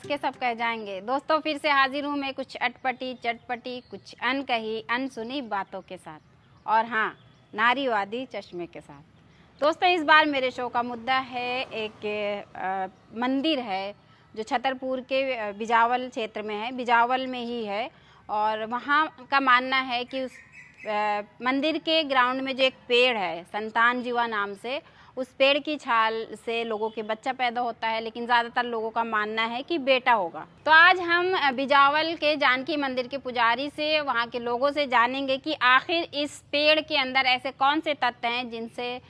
हंस के सब कह जाएंगे। दोस्तों फिर से हाजिर हूँ मैं कुछ अटपटी चटपटी कुछ अनकही अनसुनी बातों के साथ, और हाँ, नारीवादी चश्मे के साथ। दोस्तों इस बार मेरे शो का मुद्दा है एक मंदिर है जो छतरपुर के बिजावल क्षेत्र में है, बिजावल में ही है। और वहाँ का मानना है कि उस मंदिर के ग्राउंड में जो एक पेड़ है संतान जीवा नाम से, उस पेड़ की छाल से लोगों के बच्चा पैदा होता है, लेकिन ज़्यादातर लोगों का मानना है कि बेटा होगा। तो आज हम बिजावल के जानकी मंदिर के पुजारी से, वहाँ के लोगों से जानेंगे कि आखिर इस पेड़ के अंदर ऐसे कौन से तत्व हैं जिनसे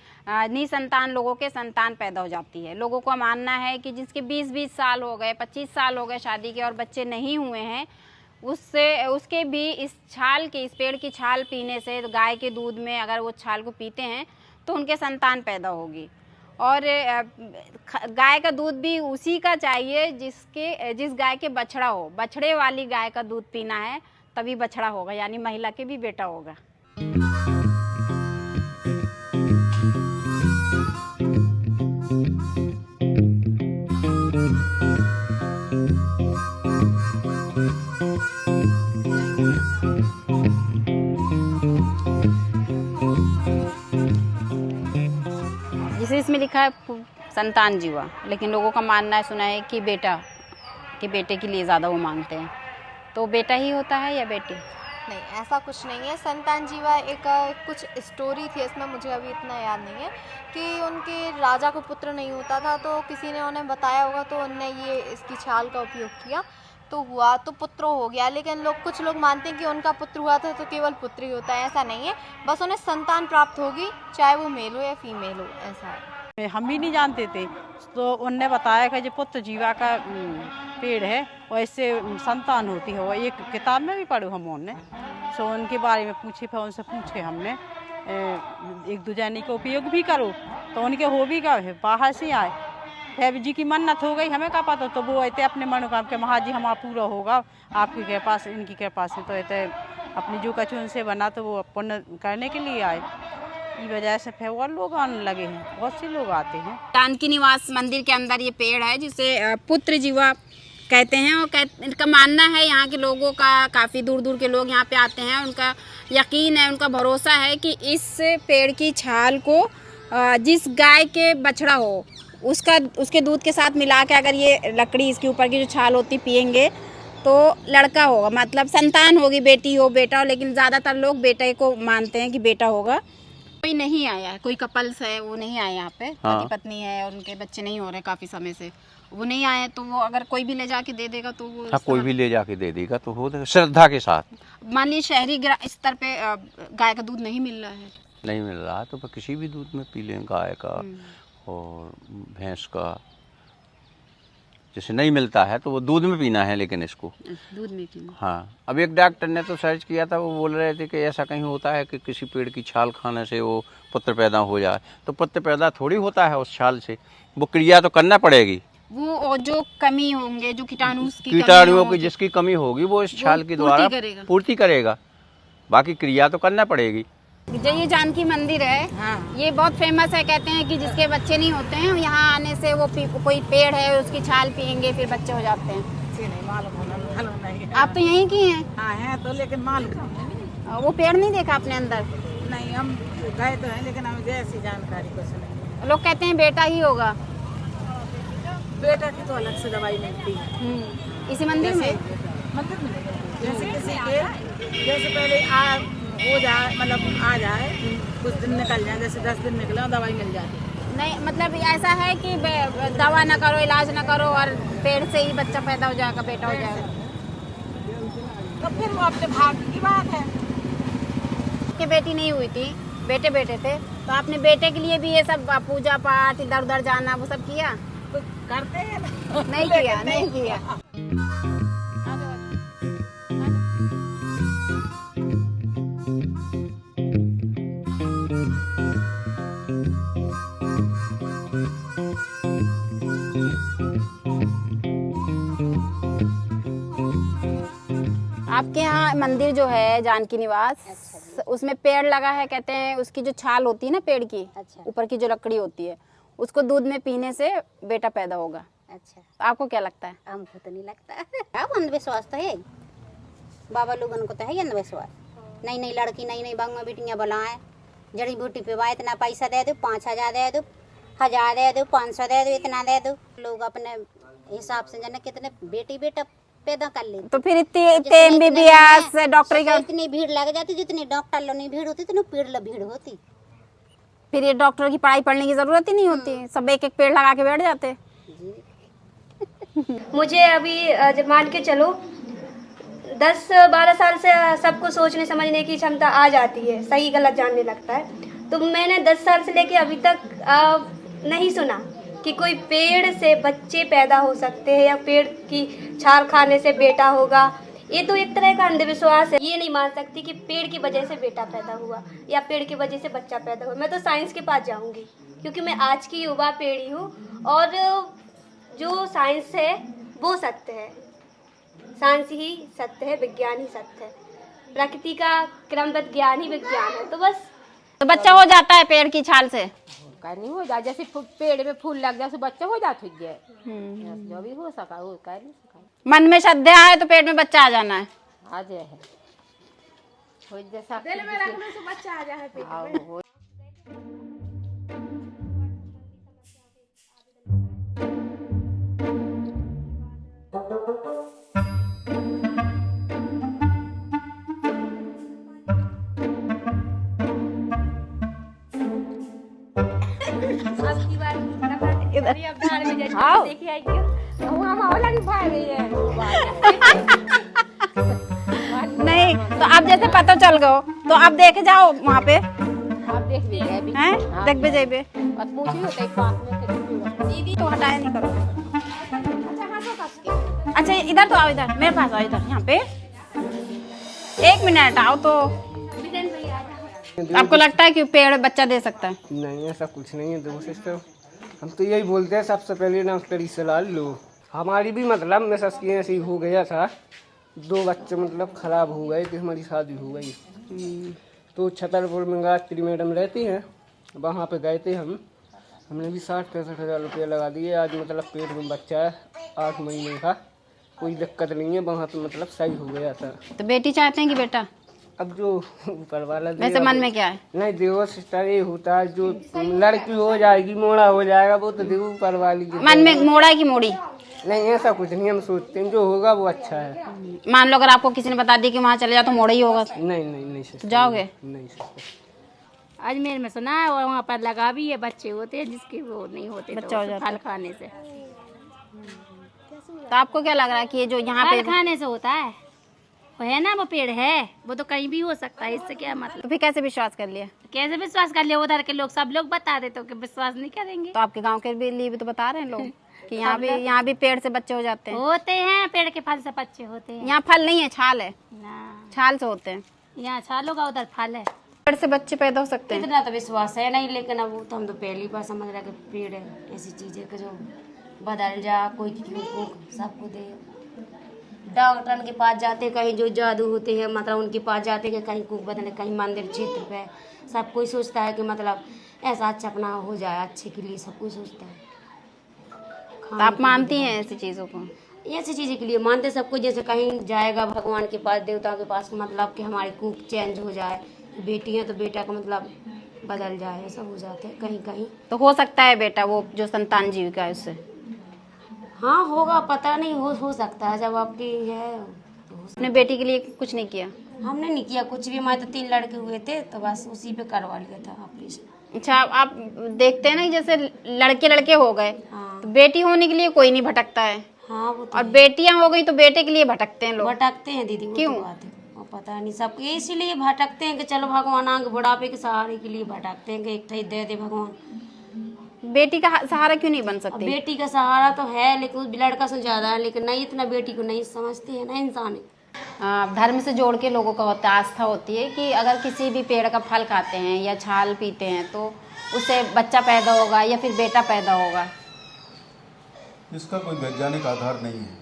निसंतान लोगों के संतान पैदा हो जाती है। लोगों का मानना है कि जिसके 20-20 साल हो गए, 25 साल हो गए शादी के और बच्चे नहीं हुए हैं, उसके भी इस छाल के, इस पेड़ की छाल पीने से, गाय के दूध में अगर वो छाल को पीते हैं तो उनके संतान पैदा होगी। और गाय का दूध भी उसी का चाहिए जिस गाय के बछड़ा हो, बछड़े वाली गाय का दूध पीना है, तभी बछड़ा होगा, यानी महिला के भी बेटा होगा। जिसे इसमें लिखा है संतान जीवा, लेकिन लोगों का मानना है, सुना है कि बेटे के लिए ज़्यादा वो मांगते हैं। तो बेटा ही होता है या बेटी? नहीं, ऐसा कुछ नहीं है। संतान जीवा एक कुछ स्टोरी थी, इसमें मुझे अभी इतना याद नहीं है, कि उनके राजा को पुत्र नहीं होता था, तो किसी ने उन्हें बताया होगा, तो उनने ये इसकी छाल का उपयोग किया, तो हुआ, तो पुत्र हो गया। लेकिन कुछ लोग मानते हैं कि उनका पुत्र हुआ था तो केवल पुत्र ही होता है, ऐसा नहीं है। बस उन्हें संतान प्राप्त होगी, चाहे वो मेल हो या फीमेल हो, ऐसा है। हम भी नहीं जानते थे, तो उनने बताया कि जो पुत्र जीवा का पेड़ है और इससे संतान होती है। वो एक किताब में भी पढ़ो हम उनने, सो उनके बारे में पूछे, फिर उनसे पूछे हमने एक दूजानी का उपयोग भी करो, तो उनके हो भी गए, बाहर से आए। फिर जी की मन्नत हो गई, हमें क्या पता, तो वो ऐसे अपने मनोकाम के महाजी हमारा पूरा होगा आपकी के पास, इनकी के पास से, तो ऐसे अपनी जो कछु उनसे बना तो वो पुण्य करने के लिए आए। इस वजह से फिर और लोग आने लगे हैं, बहुत से लोग आते हैं। जानकी निवास मंदिर के अंदर ये पेड़ है जिसे पुत्र जीवा कहते हैं, और इनका मानना है, यहाँ के लोगों का, काफ़ी दूर दूर के लोग यहाँ पे आते हैं, उनका यकीन है, उनका भरोसा है कि इस पेड़ की छाल को जिस गाय के बछड़ा हो उसके दूध के साथ मिला के अगर ये लकड़ी, इसके ऊपर की जो छाल होती, पियेंगे तो लड़का होगा, मतलब संतान होगी, बेटी हो बेटा हो। लेकिन ज़्यादातर लोग बेटे को मानते हैं कि बेटा होगा। कोई नहीं आया, कोई कपल्स है वो नहीं आए यहाँ पे, पति पत्नी है और उनके बच्चे नहीं हो रहे काफ़ी समय से, वो नहीं आए, तो वो अगर कोई भी ले जाके दे देगा तो वो, हाँ, कोई भी ले जाके दे देगा तो हो श्रद्धा के साथ। मान लीजिए शहरी स्तर पे गाय का दूध नहीं मिल रहा है, नहीं मिल रहा तो किसी भी दूध में पी लें, गाय का और भैंस का। जैसे नहीं मिलता है तो वो दूध में पीना है, लेकिन इसको दूध में पीना। हाँ, अब एक डॉक्टर ने तो सर्च किया था, वो बोल रहे थे कि ऐसा कहीं होता है कि किसी पेड़ की छाल खाने से वो पुत्र पैदा हो जाए, तो पुत्र पैदा थोड़ी होता है उस छाल से, वो क्रिया तो करना पड़ेगी। वो जो कमी होंगे, जो कीटाणुओं की जिसकी कमी होगी वो इस छाल के द्वारा पूर्ति करेगा, बाकी क्रिया तो करना पड़ेगी। जो ये जानकी मंदिर है, हाँ, ये बहुत फेमस है, कहते हैं कि जिसके बच्चे नहीं होते हैं यहाँ आने से वो कोई पेड़ है उसकी छाल पियेंगे फिर बच्चे हो जाते हैं। नहीं मालूम नहीं। आप तो यहीं की हैं? हाँ है तो, लेकिन मालूम वो पेड़ नहीं देखा आपने अंदर? नहीं, हम गए तो हैं, लेकिन हमें ऐसी जानकारी कुछ नहीं। लोग कहते हैं बेटा ही होगा। बेटा की तो अलग से दवाई मिलती है इसी मंदिर में। जैसे किसी के, जैसे पहले हो जाए, मतलब आ जाए, कुछ दिन निकल जाए, जैसे 10 दिन निकले दवाई मिल जाती। नहीं, मतलब ऐसा है कि दवा ना करो, इलाज ना करो और पेड़ से ही बच्चा पैदा हो जाएगा, बेटा हो जाएगा, तो फिर वो अपने भाग्य की बात है। कि बेटी नहीं हुई थी, बेटे थे, तो आपने बेटे के लिए भी ये सब पूजा पाठ, इधर उधर जाना, वो सब किया? तो करते हैं ना। नहीं किया। आपके यहाँ मंदिर जो है जानकी निवास, उसमें पेड़ लगा है, कहते हैं उसकी जो छाल होती है ना पेड़ की, ऊपर की जो लकड़ी होती है, उसको दूध में पीने से बेटा पैदा होगा। अच्छा, तो आपको क्या लगता है? हमको तो नहीं लगता। अब अंधविश्वास तो है, बाबा लोगन को तो है अंधविश्वास। नई नई लड़की, नई नई बंगा बेटियाँ बुलाएं, जड़ी बूटी पे बा इतना पैसा दे दो, 5,000 दे दो, 1,000 दे दो, 500 दे दो, इतना दे दो। लोग अपने हिसाब से जाने कितने बेटी बेटा पैदा कर लेते। तो फिर इतने MBBS डॉक्टरी का इतनी भीड़ लग जाती, जितनी डॉक्टर लोग नहीं भीड़ होती, इतनी भीड़ होती। फिर ये डॉक्टर की पढ़ाई पढ़ने की जरूरत ही नहीं होती, सब एक एक पेड़ लगा के बैठ जाते। मुझे अभी जब मान के चलो 10-12 साल से सबको सोचने समझने की क्षमता आ जाती है, सही गलत जानने लगता है। तो मैंने 10 साल से लेके अभी तक नहीं सुना कि कोई पेड़ से बच्चे पैदा हो सकते हैं या पेड़ की छाल खाने से बेटा होगा। ये तो एक तरह का अंधविश्वास है। ये नहीं मान सकती कि पेड़ की वजह से बेटा पैदा हुआ या पेड़ की वजह से बच्चा पैदा हुआ। मैं तो साइंस के पास जाऊंगी, क्योंकि मैं आज की युवा पीढ़ी हूँ और जो साइंस है वो सत्य है, साइंस ही सत्य है, विज्ञान ही सत्य है, प्रकृति का क्रमबद्ध ज्ञान ही विज्ञान है। तो बस तो बच्चा हो जाता है पेड़ की छाल से? का नहीं हो जाए, जैसे पेड़ में फूल लग जाए तो बच्चा हो जाता है, जो भी हो सका वो कर नहीं सका। मन में श्रद्धा है तो पेट में बच्चा आ जाना है। आ जाए है हो जैसा दिल में रखने से बच्चा आ जाए पेट में। आओ। नहीं तो आप जैसे पता चल गो तो आप देखे जाओ वहाँ पे, आप देख भी गए अभी। हैं देख भी जाइए। और पूछ भी होता है पास में दीदी तो हटाया नहीं करो। अच्छा इधर तो आओ, इधर मेरे पास आओ, इधर यहाँ पे 1 मिनट आओ। तो आपको लगता है कि पेड़ बच्चा दे सकता है? नहीं, ऐसा कुछ नहीं है दोस्त। तो हम तो यही बोलते हैं सबसे पहले डॉक्टरी सलाह लो। हमारी भी मतलब मिसेस की ऐसे ही हो गया था, 2 बच्चे मतलब खराब हो गए थे, हमारी शादी हो गई। तो छतरपुर में गायत्री मैडम रहती हैं, वहाँ पे गए थे हमने भी 60-65 हज़ार रुपया लगा दिए। आज मतलब पेट में बच्चा है 8 महीने का, कोई दिक्कत नहीं है, वहाँ पे मतलब सही हो गया था। तो बेटी चाहते हैं कि बेटा? अब जो ऊपर वाला वैसे मन में क्या है? नहीं देखो सिस्टर, ये होता है जो लड़की हो जाएगी मोड़ा हो जाएगा, वो तो देखो ऊपर वाली की मन में मोड़ा की मोड़ी? नहीं, ऐसा कुछ नहीं, हम सोचते हैं जो होगा वो अच्छा है। मान लो अगर आपको किसी ने बता दिया कि वहाँ चले जाओ तो मोड़ा ही होगा? नहीं सिस्टर, तो जाओगे? नहीं सिस्टर। अजमेर में सुना है और वहाँ पर लगा भी है, बच्चे होते हैं जिसके वो नहीं होते बच्चा हो जाता है फल खाने से। तो आपको क्या लग रहा है कि ये जो यहाँ फल पे खाने से होता है, वो है ना, वो पेड़ है, वो तो कहीं भी हो सकता है, इससे क्या मतलब? तो फिर कैसे विश्वास कर लिया? कैसे विश्वास कर लिया? उधर के लोग सब लोग बता देते तो विश्वास नहीं करेंगे। तो आपके गांव के भी लिए भी तो बता रहे हैं लोग कि यहाँ भी पेड़ से बच्चे हो जाते हैं। होते हैं, पेड़ के फल से बच्चे होते हैं। यहाँ फल नहीं है, छाल है, ना, छाल से होते हैं। यहाँ छालों का, उधर फल है। पेड़ से बच्चे पैदा हो सकते हैं? इतना तो विश्वास है नहीं, लेकिन अब वो तो हम तो पहली बार समझ रहे कि पेड़ है ऐसी चीज है कि जो बदल जा, कोई को सबको दे। डॉक्टर के पास जाते, कहीं जो जादू होते हैं मतलब उनके पास जाते कि कहीं कुछ बदले, कहीं मंदिर क्षेत्र पे सब कोई सोचता है कि मतलब ऐसा अच्छा अपना हो जाए, अच्छे के लिए सब कोई सोचता है। तो आप मानती हैं ऐसी चीज़ों को? ऐसी चीज़ों के लिए मानते सब कोई, जैसे कहीं जाएगा भगवान के पास, देवताओं के पास, मतलब कि हमारी कुक चेंज हो जाए, बेटी है तो बेटा का मतलब बदल जाए, ऐसा हो जाता है कहीं कहीं। तो हो सकता है बेटा वो जो संतान जीविका है उससे? हाँ होगा, पता नहीं, हो सकता है, जब आपकी है। अपने बेटी के लिए कुछ नहीं किया? हमने नहीं किया कुछ भी, हमारे तो 3 लड़के हुए थे तो बस उसी पे करवा लिया था ऑपरेशन। अच्छा, आप देखते हैं ना जैसे लड़के हो गए, हाँ। तो बेटी होने के लिए कोई नहीं भटकता है, हाँ वो तो और बेटियां हो गई तो बेटे के लिए भटकते हैं लोग। भटकते हैं दीदी, वो क्यों? तो बात है, वो पता नहीं सब इसीलिए भटकते हैं कि चलो भगवान आगे बुढ़ापे के सहारे के लिए भटकते हैं कि एक ठे दे दे भगवान। बेटी का सहारा क्यों नहीं बन अब सकती? बेटी का सहारा तो है, लेकिन उस लड़का से ज्यादा है, लेकिन नहीं इतना बेटी को नहीं समझते हैं ना इंसान। धर्म से जोड़ के लोगों का होता है, आस्था होती है कि अगर किसी भी पेड़ का फल खाते हैं या छाल पीते हैं तो उससे बच्चा पैदा होगा या फिर बेटा पैदा होगा। इसका कोई वैज्ञानिक आधार नहीं है,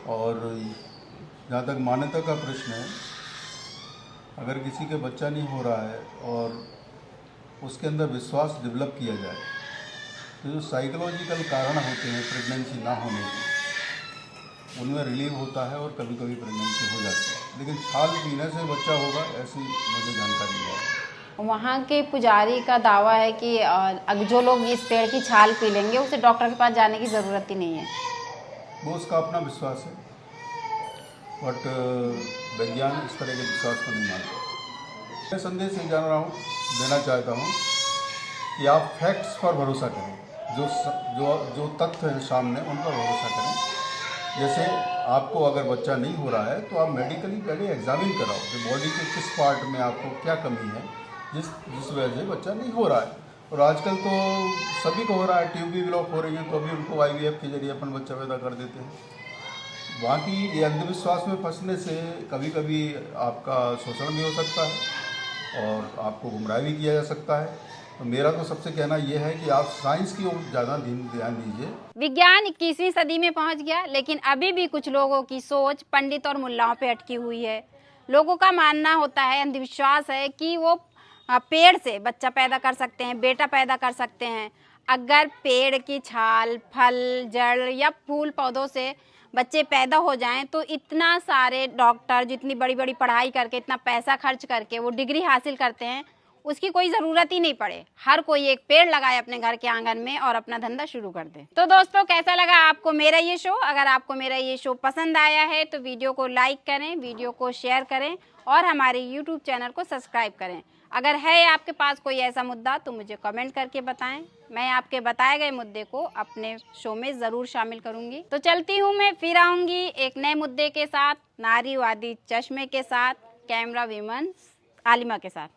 और जहाँ तक मान्यता का प्रश्न है, अगर किसी के बच्चा नहीं हो रहा है और उसके अंदर विश्वास डेवलप किया जाए तो जो साइकोलॉजिकल कारण होते हैं प्रेगनेंसी ना होने के, उनमें रिलीव होता है और कभी कभी प्रेगनेंसी हो जाती है। लेकिन छाल पीने से बच्चा होगा ऐसी मुझे जानकारी नहीं है। वहाँ के पुजारी का दावा है कि जो लोग इस पेड़ की छाल पी लेंगे उसे डॉक्टर के पास जाने की ज़रूरत ही नहीं है। वो उसका अपना विश्वास है, बट विज्ञान इस तरह के विश्वास को नहीं मानता। मैं संदेश ये देना चाहता हूँ कि आप फैक्ट्स पर भरोसा करें, जो तथ्य हैं सामने उन पर भरोसा करें। जैसे आपको अगर बच्चा नहीं हो रहा है तो आप मेडिकली पहले एग्जामिन कराओ कि बॉडी के किस पार्ट में आपको क्या कमी है जिस वजह से बच्चा नहीं हो रहा है। और आजकल तो सभी को हो रहा है, ट्यूब भी ब्लॉक हो रही है तो अभी उनको IVF के जरिए अपन बच्चा पैदा कर देते हैं। बाकी ये अंधविश्वास में फंसने से कभी कभी आपका शोषण भी हो सकता है और आपको गुमराह भी किया जा सकता है। तो मेरा तो सबसे कहना यह है कि आप साइंस की ओर ज़्यादा ध्यान दीजिए। विज्ञान 21वीं सदी में पहुंच गया, लेकिन अभी भी कुछ लोगों की सोच पंडित और मुल्लाओं पे अटकी हुई है। लोगों का मानना होता है, अंधविश्वास है कि वो पेड़ से बच्चा पैदा कर सकते हैं, बेटा पैदा कर सकते हैं। अगर पेड़ की छाल, फल, जड़ या फूल पौधों से बच्चे पैदा हो जाएं तो इतना सारे डॉक्टर जितनी बड़ी बड़ी पढ़ाई करके, इतना पैसा खर्च करके वो डिग्री हासिल करते हैं, उसकी कोई ज़रूरत ही नहीं पड़े। हर कोई एक पेड़ लगाए अपने घर के आंगन में और अपना धंधा शुरू कर दे। तो दोस्तों, कैसा लगा आपको मेरा ये शो? अगर आपको मेरा ये शो पसंद आया है तो वीडियो को लाइक करें, वीडियो को शेयर करें और हमारे YouTube चैनल को सब्सक्राइब करें। अगर है आपके पास कोई ऐसा मुद्दा तो मुझे कमेंट करके बताएं। मैं आपके बताए गए मुद्दे को अपने शो में ज़रूर शामिल करूंगी। तो चलती हूँ, मैं फिर आऊँगी एक नए मुद्दे के साथ, नारीवादी चश्मे के साथ, कैमरा वीमन आलिमा के साथ।